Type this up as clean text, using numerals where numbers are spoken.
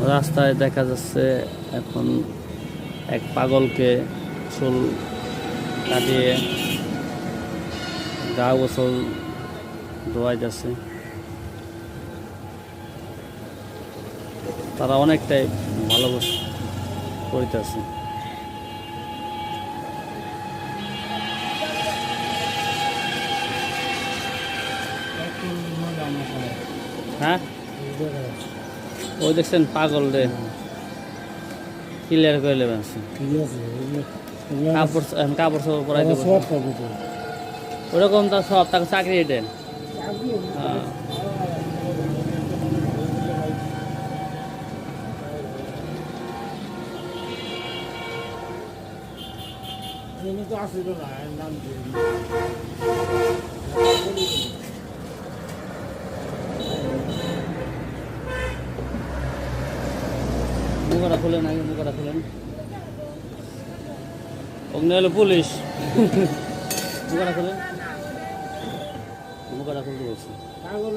রাস্তায় দেখা যাচ্ছে এখন এক পাগলকে চুল কাটিয়ে গা গোসল ধোয়াই যাচ্ছে। তারা অনেকটাই ভালো করিতেছে। হ্যাঁ, ওই দেখছেন পাগল রে ক্লিয়ার করে নেবেন। কাপড় কাপড় সব পরাই দেবো ওরকম, তো সব তাকে চাকরি দেন। হ্যাঁ, মুখটা খুলেন, আগে মুখটা খুলেন। অগ্নি হলো পুলিশ। মুখটা খুলেন, মুখটা খুলতে বলছি। ভালো